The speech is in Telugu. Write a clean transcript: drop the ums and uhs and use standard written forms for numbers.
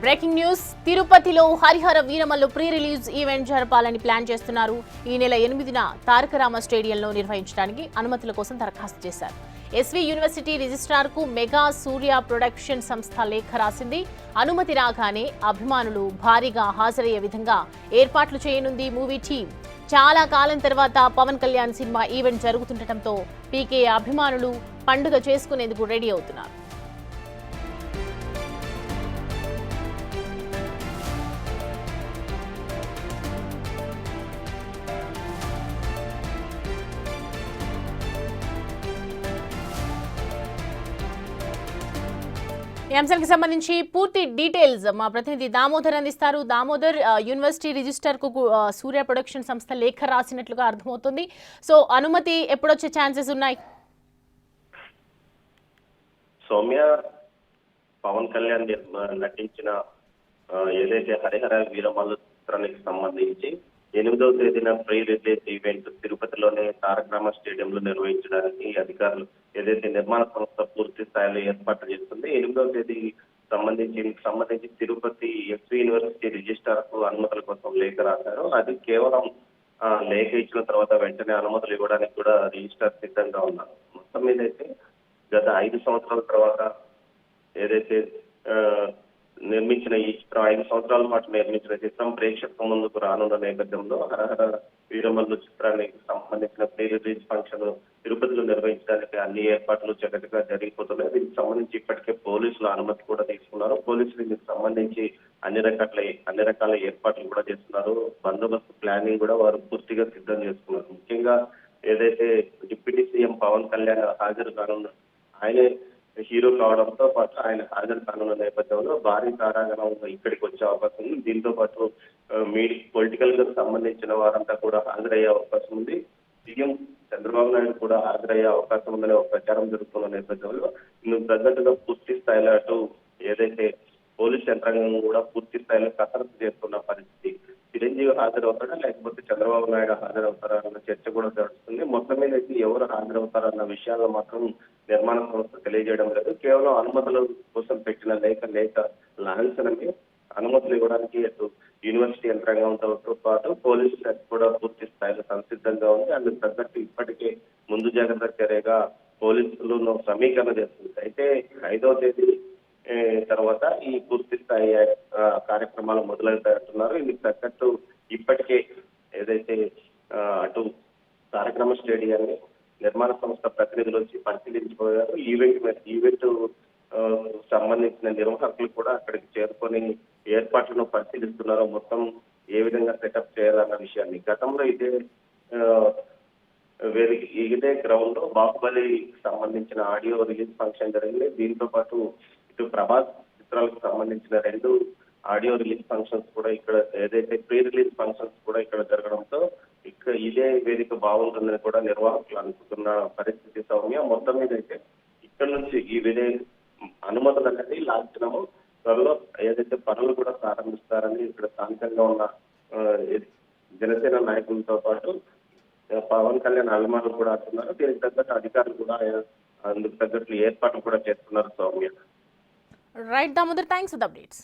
Breaking news. తిరుపతిలో Harihara Veeramallu pre release event జరపాలని ప్లాన్ చేస్తున్నారు. ఈ నెల 8న తారకరామ స్టేడియంలో నిర్వహించడానికి అనుమతుల కోసం దరఖాస్తు చేశారు. ఎస్వి యూనివర్సిటీ రిజిస్ట్రార్ కు మెగా సూర్య ప్రొడక్షన్ సంస్థ లేఖ రాసింది. అనుమతి రాగానే అభిమానులు భారీగా హాజరయ్యే విధంగా ఏర్పాట్లు చేయనుంది మూవీ టీం. చాలా కాలం తర్వాత పవన్ కళ్యాణ్ సినిమా ఈవెంట్ జరుగుతుండటంతో పీకే అభిమానులు పండుగ చేసుకునేందుకు రెడీ అవుతున్నారు. ఈ అంశానికి సంబంధించి పూర్తి డీటెయిల్స్ మా ప్రతినిధి దామోదర్ అందిస్తారు. దామోదర్, యూనివర్సిటీ రిజిస్టర్ కు సూర్య ప్రొడక్షన్ సంస్థ లేఖ రాసినట్లుగా అర్థమవుతుంది. సో అనుమతి ఎప్పుడొచ్చే ఛాన్సెస్ ఉన్నాయి? సౌమ్య, పవన్ కళ్యాణ్ నటించిన ఏదైతే హరిహర వీరమల్లు చిత్రానికి సంబంధించి 8వ తేదీన ప్రీ రిలీజ్ ఈవెంట్ తిరుపతిలోనే తారకరామ స్టేడియంలో నిర్వహించడానికి అధికారులు ఏదైతే నిర్మాణ సంస్థ పూర్తి స్థాయిలో ఏర్పాటు చేస్తుంది. 8వ తేదీ సంబంధించి తిరుపతి ఎస్వి యూనివర్సిటీ రిజిస్ట్రార్ కు అనుమతుల కోసం లేఖ రాశారు. అది కేవలం లేఖ ఇచ్చిన తర్వాత వెంటనే అనుమతులు ఇవ్వడానికి కూడా రిజిస్ట్రార్ సిద్ధంగా ఉన్నారు. మొత్తం మీద అయితే గత 5 సంవత్సరాల తర్వాత ఏదైతే నిర్మించిన ఈ చిత్రం 5 సంవత్సరాల పాటు నిర్మించిన చిత్రం ప్రేక్షకుల ముందుకు రానున్న నేపథ్యంలో హరహర వీరమల్లు చిత్రానికి సంబంధించిన ప్రీ రిలీజ్ ఫంక్షన్ తిరుపతిలో నిర్వహించడానికి అన్ని ఏర్పాట్లు చక్కగా జరిగిపోతున్నాయి. దీనికి సంబంధించి ఇప్పటికే పోలీసులు అనుమతి కూడా తీసుకున్నారు. పోలీసులు దీనికి సంబంధించి అన్ని రకాల ఏర్పాట్లు కూడా చేస్తున్నారు. బందోబస్తు ప్లానింగ్ కూడా వారు పూర్తిగా సిద్ధం చేసుకున్నారు. ముఖ్యంగా ఏదైతే డిప్యూటీ సీఎం పవన్ కళ్యాణ్ హాజరు కానున్న ఆయనే హీరో కావడంతో పాటు ఆయన హాజరు కానున్న నేపథ్యంలో భారీ తారాగణం ఇక్కడికి వచ్చే అవకాశం ఉంది. దీంతో పాటు పొలిటికల్ గా సంబంధించిన వారంతా కూడా హాజరయ్యే అవకాశం ఉంది. సీఎం చంద్రబాబు నాయుడు కూడా హాజరయ్యే అవకాశం ఉందనే ఒక ప్రచారం జరుగుతున్న నేపథ్యంలో ఇందుకు తగ్గట్టుగా పూర్తి స్థాయిలో అటు ఏదైతే పోలీస్ యంత్రాంగం కూడా పూర్తి స్థాయిలో కసరత్తు చేస్తున్న పరిస్థితి. చిరంజీవి హాజరవుతాడా లేకపోతే చంద్రబాబు నాయుడు హాజరవుతారా అన్న చర్చ కూడా జరుగుతుంది. మొత్తం మీద అయితే ఎవరు హాజరవుతారన్న విషయాల్లో మాత్రం నిర్మాణ సంస్థ తెలియజేయడం లేదు. కేవలం అనుమతుల కోసం పెట్టిన లేఖ లాంఛనమే. అనుమతులు ఇవ్వడానికి అటు యూనివర్సిటీ యంత్రాంగంతో పాటు పోలీసు శాఖ కూడా పూర్తి స్థాయిలో సంసిద్ధంగా ఉంది. అందుకు తగ్గట్టు ఇప్పటికే ముందు జాగ్రత్త చర్యగా పోలీసులు సమీకరణ చేస్తుంది. అయితే 5వ తేదీ తర్వాత ఈ పూర్తి స్థాయి కార్యక్రమాలు మొదలవుతాయంటున్నారు. ఇందుకు తగ్గట్టు ఇప్పటికే ఏదైతే అటు తారకరామ స్టేడియాన్ని నిర్మాణ సంస్థ ప్రతినిధులు వచ్చి పరిశీలించిపోయారు. ఈవెంట్ సంబంధించిన నిర్వాహకులు కూడా అక్కడికి చేరుకొని ఏర్పాట్లను పరిశీలిస్తున్నారు. మొత్తం ఏ విధంగా సెటప్ చేయాలన్న విషయాన్ని గతంలో ఇదే గ్రౌండ్ లో బాహుబలికి సంబంధించిన ఆడియో రిలీజ్ ఫంక్షన్ జరిగింది. దీంతో పాటు ఇటు ప్రభాస్ చిత్రాలకు సంబంధించిన 2 ఆడియో రిలీజ్ ఫంక్షన్స్ కూడా ఇక్కడ ఏదైతే ప్రీ రిలీజ్ ఫంక్షన్స్ కూడా ఇక్కడ జరగడంతో ఇదే వేదిక బాగుంటుందని కూడా నిర్వాహకులు అనుకుంటున్న పరిస్థితి. సౌమ్య, మొత్తం మీద అయితే ఇక్కడ నుంచి ఈ అనుమతులు అనేది లాంఛనము త్వరలో ఏదైతే పనులు కూడా ప్రారంభిస్తారని ఇక్కడ స్థానికంగా ఉన్న జనసేన నాయకులతో పాటు పవన్ కళ్యాణ్ అభిమానులు కూడా అంటున్నారు. దీనికి తగ్గట్టు అధికారులు కూడా అందుకు తగ్గట్లు ఏర్పాట్లు కూడా చేస్తున్నారు. Soumya. Right Damodar, thanks for the updates.